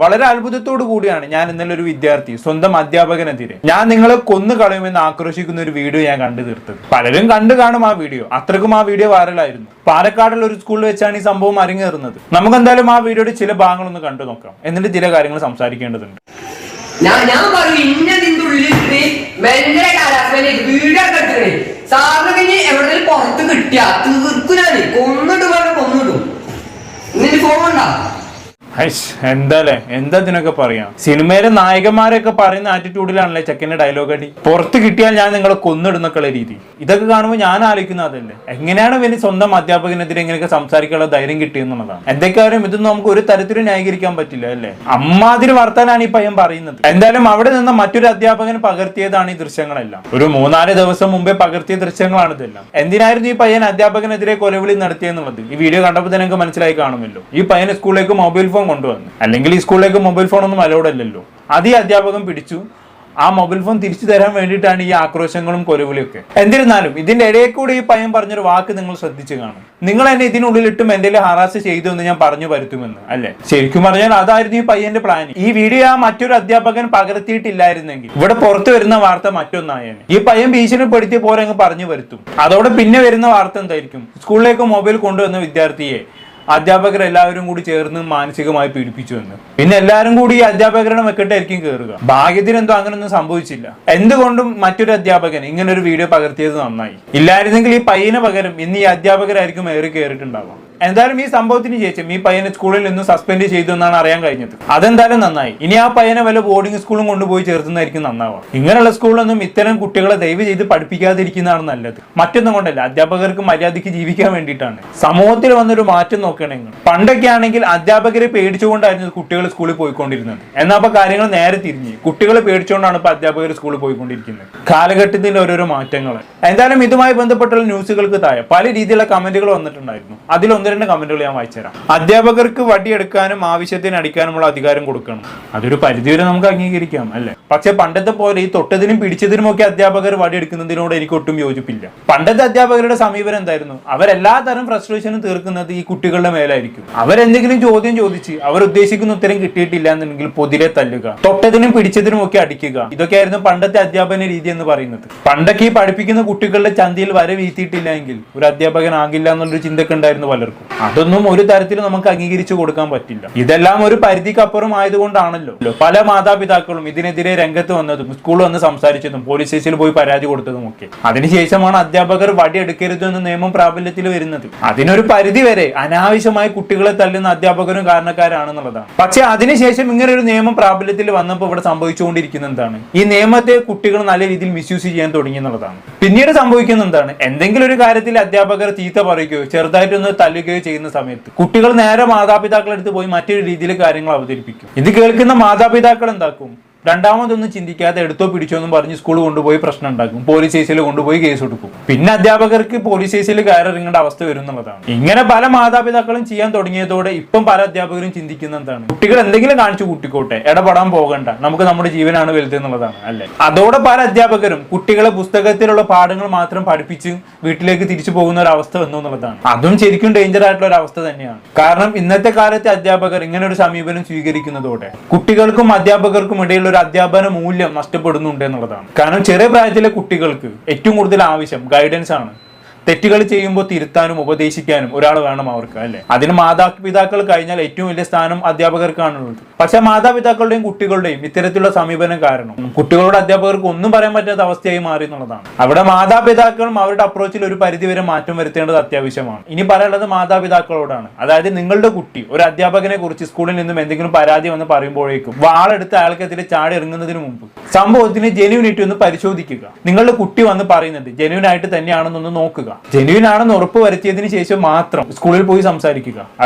വളരെ അത്ഭുതത്തോടു കൂടിയാണ് ഞാൻ ഇന്നലെ ഒരു വിദ്യാർത്ഥി സ്വന്തം അധ്യാപകനെതിരെ ഞാൻ നിങ്ങളെ കൊന്നു കളയുമെന്ന് ആക്രോശിക്കുന്ന ഒരു വീഡിയോ ഞാൻ കണ്ടു തീർത്തത്. പലരും കണ്ടു കാണും ആ വീഡിയോ. അത്രക്കും ആ വീഡിയോ വൈറലായിരുന്നു. പാലക്കാടുള്ള ഒരു സ്കൂളിൽ വെച്ചാണ് ഈ സംഭവം അരങ്ങേറുന്നത്. നമുക്ക് എന്തായാലും ആ വീഡിയോയുടെ ചില ഭാഗങ്ങളൊന്ന് കണ്ടു നോക്കാം. എന്നിട്ട് ചില കാര്യങ്ങൾ സംസാരിക്കേണ്ടതുണ്ട്. എന്താ ഇതിനൊക്കെ പറയാം? സിനിമയിലെ നായകന്മാരൊക്കെ പറയുന്ന ആറ്റിറ്റ്യൂഡിലാണല്ലേ ചെക്കന്റെ ഡയലോഗ് അടി. പുറത്ത് കിട്ടിയാൽ ഞാൻ നിങ്ങളെ കൊന്നിടുന്നൊക്കെയുള്ള രീതി. ഇതൊക്കെ കാണുമ്പോൾ ഞാൻ ആലോചിക്കുന്ന അതല്ലേ, എങ്ങനെയാണ് ഇവന് സ്വന്തം അധ്യാപകനെതിരെ ഇങ്ങനെയൊക്കെ സംസാരിക്കാനുള്ള ധൈര്യം കിട്ടിയെന്നുള്ളതാണ്. എന്തൊക്കെയായാലും ഇതൊന്നും നമുക്ക് ഒരു തരത്തിലും ന്യായീകരിക്കാൻ പറ്റില്ല അല്ലേ. അമ്മാതിരി വർത്താനാണ് ഈ പയ്യൻ പറയുന്നത്. എന്തായാലും അവിടെ നിന്ന് മറ്റൊരു അധ്യാപകൻ പകർത്തിയതാണ് ഈ ദൃശ്യങ്ങളെല്ലാം. ഒരു 3-4 ദിവസം മുമ്പേ പകർത്തിയ ദൃശ്യങ്ങളാണ് ഇതെല്ലാം. എന്തിനായിരുന്നു ഈ പയ്യൻ അധ്യാപകനെതിരെ കൊലവിളി നടത്തിയെന്നുള്ളത് ഈ വീഡിയോ കണ്ടപ്പോൾ തന്നെ നിങ്ങൾക്ക് മനസ്സിലായി കാണുമല്ലോ. ഈ പയ്യൻ സ്കൂളിലേക്ക് മൊബൈൽ ഫോൺ കൊണ്ടുവന്നു. അല്ലെങ്കിൽ ഈ സ്കൂളിലേക്ക് മൊബൈൽ ഫോൺ ഒന്നും അലൗഡ് അല്ലല്ലോ. അത് ഈ അധ്യാപകൻ പിടിച്ചു. ആ മൊബൈൽ ഫോൺ തിരിച്ചു തരാൻ വേണ്ടിയിട്ടാണ് ഈ ആക്രോശങ്ങളും കൊലവിളിയൊക്കെ. എന്നിരുന്നാലും ഇതിന്റെ ഇടയിൽ കൂടി ഈ പയ്യൻ പറഞ്ഞൊരു വാക്ക് നിങ്ങൾ ശ്രദ്ധിച്ചു കാണും. നിങ്ങൾ എന്നെ ഇതിനുള്ളിലിട്ടും എന്തെങ്കിലും ഹറാസ് ചെയ്തു എന്ന് ഞാൻ പറഞ്ഞു വരുത്തുമെന്ന് അല്ലെ. ശരിക്കും പറഞ്ഞാൽ അതായിരുന്നു ഈ പയ്യന്റെ പ്ലാൻ. ഈ വീഡിയോ ആ മറ്റൊരു അധ്യാപകൻ പകർത്തിയിട്ടില്ലായിരുന്നെങ്കിൽ ഇവിടെ പുറത്തു വരുന്ന വാർത്ത മറ്റൊന്നായേനെ. ഈ പയ്യൻ ഭീഷണിപ്പെടുത്തിയ പോലെ അങ്ങ് പറഞ്ഞു വരുത്തും. അതോടെ പിന്നെ വരുന്ന വാർത്ത എന്തായിരിക്കും? സ്കൂളിലേക്ക് മൊബൈൽ കൊണ്ടുവന്ന വിദ്യാർത്ഥിയെ അധ്യാപകർ എല്ലാവരും കൂടി ചേർന്ന് മാനസികമായി പീഡിപ്പിച്ചു എന്ന്. പിന്നെ എല്ലാവരും കൂടി ഈ അധ്യാപകരുടെ മെക്കെട്ടായിരിക്കും കയറുക. ഭാഗ്യത്തിന് എന്തോ അങ്ങനൊന്നും സംഭവിച്ചില്ല. എന്തുകൊണ്ടും മറ്റൊരു അധ്യാപകൻ ഇങ്ങനെ ഒരു വീഡിയോ പകർത്തിയത് നന്നായി. ഇല്ലായിരുന്നെങ്കിൽ ഈ പയ്യന് പകരം ഇന്ന് ഈ അധ്യാപകരായിരിക്കും ഏറി കയറിയിട്ടുണ്ടാവാം. എന്തായാലും ഈ സംഭവത്തിന് ശേഷം ഈ പയ്യനെ സ്കൂളിൽ നിന്ന് സസ്പെൻഡ് ചെയ്തു എന്നാണ് അറിയാൻ കഴിഞ്ഞത്. അതെന്തായാലും നന്നായി. ഇനി ആ പയ്യനെ വല്ല ബോർഡിംഗ് സ്കൂളും കൊണ്ടുപോയി ചേർത്തുന്നതായിരിക്കും നന്നാവുക. ഇങ്ങനെയുള്ള സ്കൂളിലൊന്നും ഇത്തരം കുട്ടികളെ ദയവ് ചെയ്ത് പഠിപ്പിക്കാതിരിക്കുന്നതാണ് നല്ലത്. മറ്റൊന്നും കൊണ്ടല്ല, അധ്യാപകർക്ക് മര്യാദയ്ക്ക് ജീവിക്കാൻ വേണ്ടിയിട്ടാണ്. സമൂഹത്തിൽ വന്നൊരു മാറ്റം നോക്കണമെങ്കിൽ പണ്ടൊക്കെ ആണെങ്കിൽ അധ്യാപകരെ പേടിച്ചുകൊണ്ടായിരുന്നു കുട്ടികൾ സ്കൂളിൽ പോയിക്കൊണ്ടിരുന്നത്. എന്നാൽ അപ്പൊ കാര്യങ്ങൾ നേരെ തിരിഞ്ഞ് കുട്ടികളെ പേടിച്ചുകൊണ്ടാണ് ഇപ്പൊ അധ്യാപകർ സ്കൂളിൽ പോയിക്കൊണ്ടിരിക്കുന്നത്. കാലഘട്ടത്തിന്റെ ഓരോരോ മാറ്റങ്ങൾ. എന്തായാലും ഇതുമായി ബന്ധപ്പെട്ടുള്ള ന്യൂസുകൾക്ക് താഴെ പല രീതിയിലുള്ള കമന്റുകൾ വന്നിട്ടുണ്ടായിരുന്നു. അതിലൊന്ന് 2 കമന്റുകൾ ഞാൻ വായിച്ചുതരാം. അധ്യാപകർക്ക് വടിയെടുക്കാനും ആവശ്യത്തിന് അടിക്കാനുമുള്ള അധികാരം കൊടുക്കണം. അതൊരു പരിധിവരെ നമുക്ക് അംഗീകരിക്കാം അല്ലെ. പക്ഷെ പണ്ടത്തെ പോലെ ഈ തൊട്ടതിനും പിടിച്ചതിനും ഒക്കെ അധ്യാപകർ വടിയെടുക്കുന്നതിനോട് എനിക്ക് ഒട്ടും യോജിപ്പില്ല. പണ്ടത്തെ അധ്യാപകരുടെ സമീപനം എന്തായിരുന്നു? അവരെല്ലാ തരം ഫ്രസ്ട്രേഷനും തീർക്കുന്നത് ഈ കുട്ടികളുടെ മേലായിരിക്കും. അവരെന്തെങ്കിലും ചോദ്യം ചോദിച്ച് അവർ ഉദ്ദേശിക്കുന്ന ഉത്തരം കിട്ടിയിട്ടില്ല എന്നുണ്ടെങ്കിൽ പൊതിരെ തല്ലുക, തൊട്ടതിനും പിടിച്ചതിനും ഒക്കെ അടിക്കുക. ഇതൊക്കെയായിരുന്നു പണ്ടത്തെ അധ്യാപന രീതി എന്ന് പറയുന്നത്. പണ്ടൊക്കെ ഈ പഠിപ്പിക്കുന്ന കുട്ടികളുടെ ചന്തയിൽ വര വീഴ്ത്തിയിട്ടില്ല എങ്കിൽ ഒരു അധ്യാപകനാകില്ല എന്നുള്ളൊരു ചിന്തക്ക് ഉണ്ടായിരുന്നു പലർക്കും. അതൊന്നും ഒരു തരത്തിലും നമുക്ക് അംഗീകരിച്ചു കൊടുക്കാൻ പറ്റില്ല. ഇതെല്ലാം ഒരു പരിധിക്കപ്പുറം ആയതുകൊണ്ടാണല്ലോ പല മാതാപിതാക്കളും ഇതിനെതിരെ രംഗത്ത് വന്നതും സ്കൂളിൽ വന്ന് സംസാരിച്ചതും പോലീസ് സ്റ്റേഷനിൽ പോയി പരാതി കൊടുത്തതും ഒക്കെ. അതിനുശേഷമാണ് അധ്യാപകർ വടിയെടുക്കരുത് എന്ന നിയമം പ്രാബല്യത്തിൽ വരുന്നത്. അതിനൊരു പരിധി വരെ അനാവശ്യമായി കുട്ടികളെ തല്ലുന്ന അധ്യാപകരും കാരണക്കാരാണെന്നുള്ളതാണ്. പക്ഷെ അതിനുശേഷം ഇങ്ങനെ ഒരു നിയമം പ്രാബല്യത്തിൽ വന്നപ്പോൾ ഇവിടെ സംഭവിച്ചുകൊണ്ടിരിക്കുന്ന എന്താണ്? ഈ നിയമത്തെ കുട്ടികൾ നല്ല രീതിയിൽ മിസ്യൂസ് ചെയ്യാൻ തുടങ്ങി എന്നുള്ളതാണ്. പിന്നീട് സംഭവിക്കുന്ന എന്താണ്? എന്തെങ്കിലും ഒരു കാര്യത്തിൽ അധ്യാപകർ ചീത്ത പറയുകയോ ചെറുതായിട്ടൊന്ന് തല്ലുകയോ ചെയ്യുന്ന സമയത്ത് കുട്ടികൾ നേരെ മാതാപിതാക്കളെടുത്ത് പോയി മറ്റൊരു രീതിയിൽ കാര്യങ്ങൾ അവതരിപ്പിക്കും. ഇത് കേൾക്കുന്ന മാതാപിതാക്കൾ എന്താക്കും? രണ്ടാമതൊന്നും ചിന്തിക്കാതെ എടുത്തോ പിടിച്ചോ എന്നും പറഞ്ഞ് സ്കൂൾ കൊണ്ടുപോയി പ്രശ്നം ഉണ്ടാക്കും. പോലീസ് സ്റ്റേഷനിൽ കൊണ്ടുപോയി കേസ് കൊടുക്കും. പിന്നെ അധ്യാപകർക്ക് പോലീസ് സ്റ്റേഷനിൽ കയറിറങ്ങേണ്ട അവസ്ഥ വരും എന്നുള്ളതാണ്. ഇങ്ങനെ പല മാതാപിതാക്കളും ചെയ്യാൻ തുടങ്ങിയതോടെ ഇപ്പം പല അധ്യാപകരും ചിന്തിക്കുന്ന എന്താണ്? കുട്ടികൾ എന്തെങ്കിലും കാണിച്ചു കൂട്ടിക്കോട്ടെ, ഇടപെടാൻ പോകണ്ട, നമുക്ക് നമ്മുടെ ജീവനാണ് വലുത് എന്നുള്ളതാണ് അല്ലെ. അതോടെ പല അധ്യാപകരും കുട്ടികളെ പുസ്തകത്തിലുള്ള പാഠങ്ങൾ മാത്രം പഠിപ്പിച്ച് വീട്ടിലേക്ക് തിരിച്ചു പോകുന്ന ഒരു അവസ്ഥ വന്നു എന്നുള്ളതാണ്. അതും ശരിക്കും ഡേഞ്ചർ ആയിട്ടുള്ള ഒരു അവസ്ഥ തന്നെയാണ്. കാരണം ഇന്നത്തെ കാലത്തെ അധ്യാപകർ ഇങ്ങനെ ഒരു സമീപനം സ്വീകരിക്കുന്നതോടെ കുട്ടികൾക്കും അധ്യാപകർക്കും ഇടയിലുള്ള അധ്യാപന മൂല്യം നഷ്ടപ്പെടുന്നുണ്ട് എന്നുള്ളതാണ്. കാരണം ചെറിയ പ്രായത്തിലെ കുട്ടികൾക്ക് ഏറ്റവും കൂടുതൽ ആവശ്യം ഗൈഡൻസ് ആണ്. തെറ്റുകൾ ചെയ്യുമ്പോൾ തിരുത്താനും ഉപദേശിക്കാനും ഒരാൾ വേണം അവർക്ക് അല്ലെ. അതിന് മാതാപിതാക്കൾ കഴിഞ്ഞാൽ ഏറ്റവും വലിയ സ്ഥാനം അധ്യാപകർക്കാണുള്ളത്. പക്ഷെ മാതാപിതാക്കളുടെയും കുട്ടികളുടെയും ഇത്തരത്തിലുള്ള സമീപനം കാരണം കുട്ടികളോട് അധ്യാപകർക്ക് ഒന്നും പറയാൻ പറ്റാത്ത അവസ്ഥയായി മാറി എന്നുള്ളതാണ്. അവിടെ മാതാപിതാക്കളും അവരുടെ അപ്രോച്ചിൽ ഒരു പരിധിവരെ മാറ്റം വരുത്തേണ്ടത് അത്യാവശ്യമാണ്. ഇനി പറയാനുള്ളത് മാതാപിതാക്കളോടാണ്. അതായത് നിങ്ങളുടെ കുട്ടി ഒരു അധ്യാപകനെ കുറിച്ച് സ്കൂളിൽ നിന്നും എന്തെങ്കിലും പരാതി വന്ന് പറയുമ്പോഴേക്കും വാളെടുത്ത് അയാൾക്കെതിരെ ചാടി ഇറങ്ങുന്നതിന് മുമ്പ് സംഭവത്തിന് ജെന്യൂനിറ്റി ഒന്ന് പരിശോധിക്കുക. നിങ്ങളുടെ കുട്ടി വന്ന് പറയുന്നത് ജെന്യൂൻ ആയിട്ട് തന്നെയാണെന്നൊന്ന് നോക്കുക. ജെന്യൂൻ ആണെന്ന് ഉറപ്പ് വരുത്തിയതിനു ശേഷം മാത്രം സ്കൂളിൽ പോയി സംസാരിക്കുക.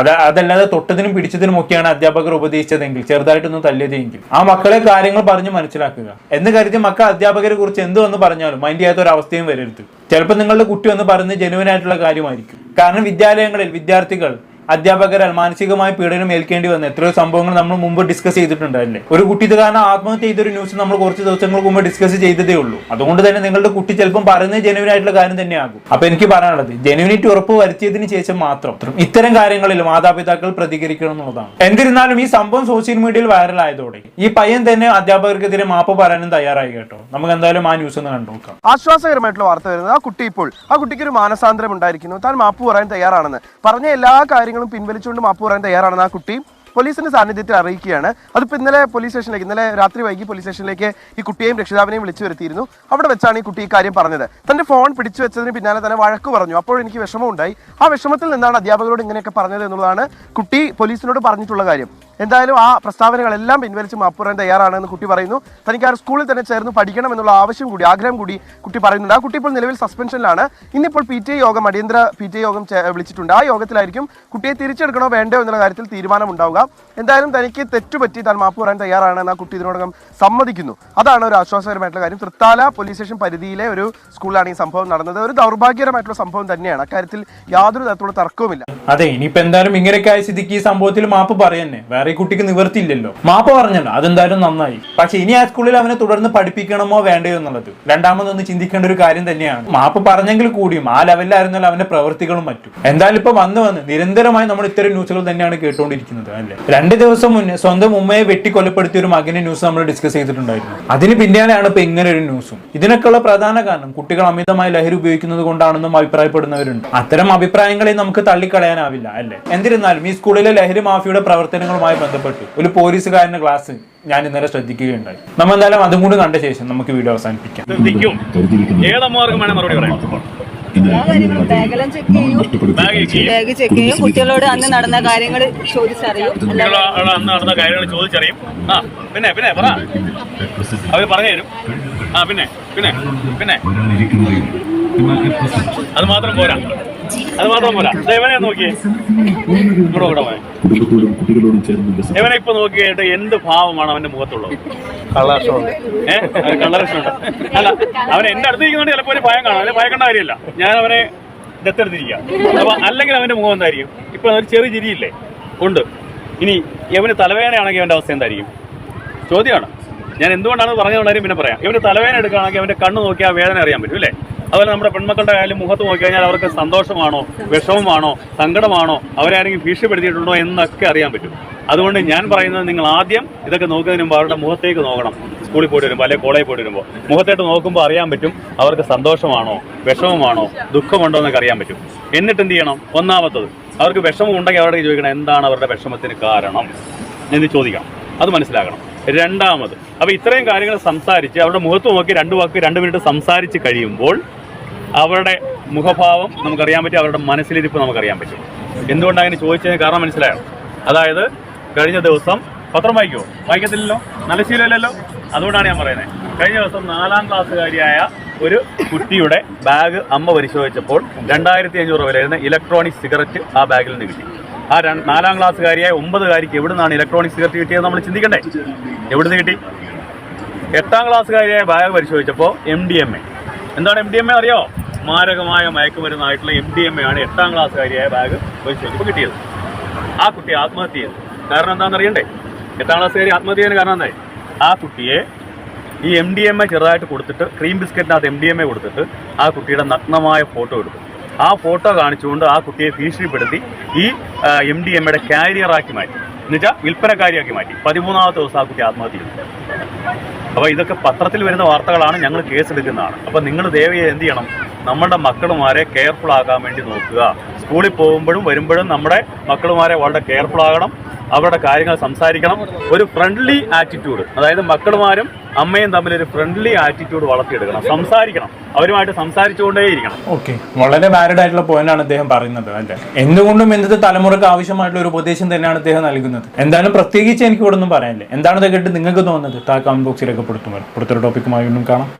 അതല്ലാതെ തൊട്ടതിനും പിടിച്ചതിനും ഒക്കെയാണ് അധ്യാപകർ ഉപദേശിച്ചതെങ്കിൽ, ചെറുതായിട്ടൊന്നും തല്ലിയതെങ്കിൽ ആ മക്കളെ കാര്യങ്ങൾ പറഞ്ഞ് മനസ്സിലാക്കുക. എന്ന് കരുതി മക്കൾ അധ്യാപകരെ കുറിച്ച് എന്തുവന്ന് പറഞ്ഞാലും മൈൻഡ് ചെയ്യാത്ത ഒരു അവസ്ഥയും വരരുത്. ചിലപ്പോൾ നിങ്ങളുടെ കുട്ടി വന്ന് പറയുന്നത് ജെന്യൂൻ ആയിട്ടുള്ള കാര്യമായിരിക്കും. കാരണം വിദ്യാലയങ്ങളിൽ വിദ്യാർത്ഥികൾ അധ്യാപകരാൽ മാനസികമായി പീഡനം ഏൽക്കേണ്ടി വന്ന എത്രയോ സംഭവങ്ങൾ നമ്മൾ മുമ്പ് ഡിസ്കസ് ചെയ്തിട്ടുണ്ടല്ലേ. ഒരു കുട്ടി ഇത് കാരണം ആത്മഹത്യ ചെയ്തൊരു ന്യൂസ് നമ്മൾ കുറച്ച് ദിവസങ്ങൾക്ക് മുമ്പ് ഡിസ്കസ് ചെയ്തതേ ഉള്ളൂ. അതുകൊണ്ട് തന്നെ നിങ്ങളുടെ കുട്ടി ചിലപ്പം പറയുന്നത് ജെനുവിൻ ആയിട്ടുള്ള കാര്യം തന്നെയാകും. അപ്പൊ എനിക്ക് പറയാനുള്ളത് ജെനുവിനിറ്റി ഉറപ്പ് വരുത്തിയതിനു ശേഷം മാത്രം ഇത്തരം കാര്യങ്ങളിൽ മാതാപിതാക്കൾ പ്രതികരിക്കണം എന്നുള്ളതാണ്. എന്നിരുന്നാലും ഈ സംഭവം സോഷ്യൽ മീഡിയയിൽ വൈറലായതോടെ ഈ പയ്യൻ തന്നെ അധ്യാപകർക്കെതിരെ മാപ്പ് പറയാനും തയ്യാറായി കേട്ടോ. നമുക്ക് എന്തായാലും ആ ന്യൂസ് ഒന്ന് കണ്ടു നോക്കാം. ആശ്വാസകരമായിട്ടുള്ള വാർത്ത വരുന്നത് ആ കുട്ടിക്ക് ഒരു മാനസാന്തരം ഉണ്ടായിരിക്കുന്നു. താൻ മാപ്പ് പറയാൻ തയ്യാറാണെന്ന് പറഞ്ഞ എല്ലാ കാര്യങ്ങളും പിൻവലിച്ചുകൊണ്ട് മാപ്പ് പറയാൻ തയ്യാറാണെന്ന് ആ കുട്ടി പോലീസിന്റെ സാന്നിധ്യത്തിൽ അറിയിക്കുകയാണ്. അതിപ്പോൾ ഇന്നലെ രാത്രി വൈകി പോലീസ് സ്റ്റേഷനിലേക്ക് ഈ കുട്ടിയെയും രക്ഷിതാവിനെയും വിളിച്ചു വരുത്തിയിരുന്നു. അവിടെ വെച്ചാണ് ഈ കുട്ടി ഈ കാര്യം പറഞ്ഞത്. തന്റെ ഫോൺ പിടിച്ചു വെച്ചതിന് പിന്നാലെ തന്നെ വഴക്ക് പറഞ്ഞു. അപ്പോൾ എനിക്ക് വിഷമമുണ്ടായി. ആ വിഷമത്തിൽ നിന്നാണ് അധ്യാപകരോട് ഇങ്ങനെയൊക്കെ പറഞ്ഞത് എന്നുള്ളതാണ് കുട്ടി പോലീസിനോട് പറഞ്ഞിട്ടുള്ള കാര്യം. എന്തായാലും ആ പ്രസ്താവനകളെല്ലാം പിൻവലിച്ച് മാപ്പ് പറയാൻ തയ്യാറാണെന്ന് കുട്ടി പറയുന്നു. തനിക്ക് ആ സ്കൂളിൽ തന്നെ ചേർന്ന് പഠിക്കണം എന്നുള്ള ആഗ്രഹം കൂടി കുട്ടി പറയുന്നുണ്ട്. ആ കുട്ടി ഇപ്പോൾ നിലവിൽ സസ്പെൻഷനിലാണ്. ഇന്നിപ്പോൾ അടിയന്തര PTA യോഗം വിളിച്ചിട്ടുണ്ട്. ആ യോഗത്തിലായിരിക്കും കുട്ടിയെ തിരിച്ചെടുക്കണോ വേണ്ടോ എന്നുള്ള കാര്യത്തിൽ തീരുമാനം ഉണ്ടാവുക. എന്തായാലും തനിക്ക് തെറ്റുപറ്റി താൻ മാപ്പ് പറയാൻ തയ്യാറാണെന്ന് ആ കുട്ടി ഇതിനോടകം സമ്മതിക്കുന്നു. അതാണ് ഒരു ആശ്വാസകരമായിട്ടുള്ള കാര്യം. തൃത്താല പോലീസ് സ്റ്റേഷൻ പരിധിയിലെ ഒരു സ്കൂളിലാണ് ഈ സംഭവം നടന്നത്. ഒരു ദൗർഭാഗ്യകരമായിട്ടുള്ള സംഭവം തന്നെയാണ്. അക്കാര്യത്തിൽ യാതൊരു തരത്തിലുള്ള തർക്കവുമില്ല. അതെ, ഇനിയിപ്പോ എന്തായാലും ഇങ്ങനെയൊക്കെ ആയ സ്ഥിതിക്ക് ഈ സംഭവത്തിൽ മാപ്പ് പറയുന്നേ വേറെ ഈ കുട്ടിക്ക് നിവർത്തിയില്ലല്ലോ. മാപ്പ് പറഞ്ഞല്ലോ, അതെന്തായാലും നന്നായി. പക്ഷെ ഇനി ആ സ്കൂളിൽ അവനെ തുടർന്ന് പഠിപ്പിക്കണമോ വേണ്ടയോ എന്നുള്ളത് രണ്ടാമതൊന്ന് ചിന്തിക്കേണ്ട ഒരു കാര്യം തന്നെയാണ്. മാപ്പ് പറഞ്ഞെങ്കിൽ കൂടിയും ആ ലെവലിലായിരുന്നല്ലോ അവന്റെ പ്രവൃത്തികളും മറ്റും. എന്തായാലും ഇപ്പൊ വന്ന് നിരന്തരമായി നമ്മൾ ഇത്തരം ന്യൂസുകൾ തന്നെയാണ് കേട്ടുകൊണ്ടിരിക്കുന്നത് അല്ലേ. 2 ദിവസം മുന്നേ സ്വന്തം ഉമ്മയെ വെട്ടിക്കൊലപ്പെടുത്തിയ ഒരു മകന്റെ ന്യൂസ് നമ്മൾ ഡിസ്കസ് ചെയ്തിട്ടുണ്ടായിരുന്നു. അതിന് പിന്നാലെയാണ് ഇപ്പൊ ഇങ്ങനെ ഒരു ന്യൂസും. ഇതിനൊക്കെയുള്ള പ്രധാന കാരണം കുട്ടികൾ അമിതമായി ലഹരി ഉപയോഗിക്കുന്നത് കൊണ്ടാണെന്നും അഭിപ്രായപ്പെടുന്നവരുണ്ട്. അത്തരം അഭിപ്രായങ്ങളെ നമുക്ക് തള്ളിക്കളയാനാവില്ല അല്ലേ. എന്നിരുന്നാലും ഈ സ്കൂളിലെ ലഹരി മാഫിയുടെ പ്രവർത്തനങ്ങളുമായി ബന്ധപ്പെട്ട് ഒരു പോലീസുകാരന്റെ ക്ലാസ് ഞാൻ ഇന്നലെ ശ്രദ്ധിക്കുകയുണ്ടായി. നമ്മൾ എന്തായാലും അതും കൂടി കണ്ട ശേഷം നമുക്ക് വീഡിയോ അവസാനിപ്പിക്കാം. ബാഗ് ചെക്ക് ചെയ്യും, കുട്ടികളോട് അന്ന് നടന്ന കാര്യങ്ങൾ ചോദിച്ചറിയും. പിന്നെ പറ, അവര് പറഞ്ഞു തരും. പിന്നെ അത് മാത്രം പോരാ. ഇവനെ നോക്കിയേ, ഇവനെ ഇപ്പൊ നോക്കിയിട്ട് എന്ത് ഭാവമാണ് അവന്റെ മുഖത്തുള്ളത്? കള്ളലക്ഷണമുണ്ട്. അല്ല, അവൻ എന്റെ അടുത്ത് ഇരിക്കുന്നതുകൊണ്ട് ചിലപ്പോൾ ഒരു ഭയം കാണാം. അല്ലെ, ഭയക്കേണ്ട കാര്യമില്ല. ഞാൻ അവനെ ദത്തെടുത്തിരിക്കാം. അപ്പൊ അല്ലെങ്കിൽ അവന്റെ മുഖം എന്തായിരിക്കും? ഇപ്പൊ ഒരു ചെറിയ ചിരിയില്ലേ ഉണ്ട്. ഇനി ഇവന് തലവേദനയാണെങ്കിൽ അവന്റെ അവസ്ഥ എന്തായിരിക്കും? ചോദ്യമാണ്. ഞാൻ എന്തുകൊണ്ടാണ് പറഞ്ഞുകൊണ്ടാലും പിന്നെ പറയാം. ഇവന് തലവേദന എടുക്കുകയാണെങ്കിൽ അവന്റെ കണ്ണ് നോക്കി ആ വേദന അറിയാൻ പറ്റും അല്ലേ. അതുപോലെ നമ്മുടെ പെൺമക്കളുടെ കാര്യം മുഖത്ത് നോക്കി കഴിഞ്ഞാൽ അവർക്ക് സന്തോഷമാണോ, വിഷമമാണോ, സങ്കടമാണോ, അവരാരെങ്കിലും ഭീഷണിപ്പെടുത്തിയിട്ടുണ്ടോ എന്നൊക്കെ അറിയാൻ പറ്റും. അതുകൊണ്ട് ഞാൻ പറയുന്നത്, നിങ്ങൾ ആദ്യം ഇതൊക്കെ നോക്കുന്നതിന് മുമ്പ് അവരുടെ മുഖത്തേക്ക് നോക്കണം. സ്കൂളിൽ പോയിട്ട് വരുമ്പോൾ അല്ലെങ്കിൽ കോളേജിൽ പോയിട്ട് വരുമ്പോൾ മുഖത്തേട്ട് നോക്കുമ്പോൾ അറിയാൻ പറ്റും അവർക്ക് സന്തോഷമാണോ, വിഷമമാണോ, ദുഃഖമുണ്ടോ എന്നൊക്കെ അറിയാൻ പറ്റും. എന്നിട്ട് എന്ത് ചെയ്യണം? ഒന്നാമത്തത്, അവർക്ക് വിഷമം ഉണ്ടെങ്കിൽ അവരുടെ ചോദിക്കണം എന്താണ് അവരുടെ വിഷമത്തിന് കാരണം എന്ന് ചോദിക്കണം. അത് മനസ്സിലാക്കണം. രണ്ടാമത്, അപ്പോൾ ഇത്രയും കാര്യങ്ങൾ സംസാരിച്ച് അവരുടെ മുഖത്ത് നോക്കി 2 മിനിറ്റ് സംസാരിച്ച് കഴിയുമ്പോൾ അവരുടെ മുഖഭാവം നമുക്കറിയാൻ പറ്റും, അവരുടെ മനസ്സിലിരിപ്പ് നമുക്കറിയാൻ പറ്റും. എന്തുകൊണ്ടാണ് അങ്ങനെ ചോദിച്ചതിന് കാരണം മനസ്സിലായോ? അതായത് കഴിഞ്ഞ ദിവസം പത്രം വായിക്കത്തില്ലല്ലോ, നല്ല ശീലമില്ലല്ലോ. അതുകൊണ്ടാണ് ഞാൻ പറയുന്നത്. കഴിഞ്ഞ ദിവസം 4ാം ക്ലാസ്സുകാരിയായ ഒരു കുട്ടിയുടെ ബാഗ് അമ്മ പരിശോധിച്ചപ്പോൾ 2500 വിലയിരുന്ന ഇലക്ട്രോണിക് സിഗരറ്റ് ആ ബാഗിൽ നിന്ന് കിട്ടി. ആ 4ാം ക്ലാസ്സുകാരിയായ 9കാരിക്ക് എവിടെ നിന്നാണ് ഇലക്ട്രോണിക് സിഗരറ്റ് കിട്ടിയത് നമ്മൾ ചിന്തിക്കണ്ടേ? എവിടുന്ന് കിട്ടി? 8ാം ക്ലാസ്സുകാരിയായ ബാഗ് പരിശോധിച്ചപ്പോൾ MDMA. എന്താണ് MDMA അറിയോ? മാരകമായ മയക്കുമരുന്നായിട്ടുള്ള MDMA ആണ് 8ാം ക്ലാസ്സുകാരിയായ ബാഗ് പരിശോധിച്ചപ്പോൾ കിട്ടിയത്. ആ കുട്ടി ആത്മഹത്യ ചെയ്തു. കാരണം എന്താണെന്ന് അറിയണ്ടേ? 8ാം ക്ലാസ്സുകാരി ആത്മഹത്യ ചെയ്യുന്ന കാരണം എന്തായി? ആ കുട്ടിയെ ഈ MDMA ചെറുതായിട്ട് കൊടുത്തിട്ട്, ക്രീം ബിസ്ക്കറ്റിനകത്ത് MDMA കൊടുത്തിട്ട് ആ കുട്ടിയുടെ നഗ്നമായ ഫോട്ടോ എടുത്തു. ആ ഫോട്ടോ കാണിച്ചുകൊണ്ട് ആ കുട്ടിയെ ഭീഷണിപ്പെടുത്തി ഈ MDMAയുടെ കാരിയറാക്കി മാറ്റി, എന്നുവെച്ചാൽ വിൽപ്പനക്കാരിയാക്കി മാറ്റി. 13ാമത്തെ ദിവസം ആ കുട്ടി ആത്മഹത്യ ചെയ്തു. അപ്പോൾ ഇതൊക്കെ പത്രത്തിൽ വരുന്ന വാർത്തകളാണ്, ഞങ്ങൾ കേസെടുക്കുന്നതാണ്. അപ്പോൾ നിങ്ങൾ ദയവായി എന്ത് ചെയ്യണം? നമ്മുടെ മക്കളുമാരെ കെയർഫുൾ ആക്കാൻ വേണ്ടി നോക്കുക. സ്കൂളിൽ പോകുമ്പോഴും വരുമ്പോഴും നമ്മുടെ മക്കളുമാരെ വളരെ കെയർഫുൾ ആകണം. അവരുടെ കാര്യങ്ങൾ സംസാരിക്കണം. ഒരു ഫ്രണ്ട്ലി ആറ്റിറ്റ്യൂഡ്, അതായത് മക്കളുമാരും അമ്മയും തമ്മിൽ ഒരു ഫ്രണ്ട്ലി ആറ്റിറ്റ്യൂഡ് വളർത്തിയെടുക്കണം. സംസാരിക്കണം, അവരുമായിട്ട് സംസാരിച്ചുകൊണ്ടേയിരിക്കണം. ഓക്കെ, വളരെ വാലിഡ് ആയിട്ടുള്ള പോയിന്റാണ് അദ്ദേഹം പറയുന്നത് അല്ലേ. എന്തുകൊണ്ടും ഇന്നത്തെ തലമുറക്ക് ആവശ്യമായിട്ടുള്ള ഒരു ഉപദേശം തന്നെയാണ് അദ്ദേഹം നൽകുന്നത്. എന്തായാലും പ്രത്യേകിച്ച് എനിക്ക് ഇവിടെ ഒന്നും പറയാനില്ല. എന്താണെന്ന് കേട്ട് നിങ്ങൾക്ക് തോന്നുന്നത് കമന്റ് ബോക്സിലൊക്കെ പുറത്തൊരു ടോപ്പിക്കുമായി വീണ്ടും കാണാം.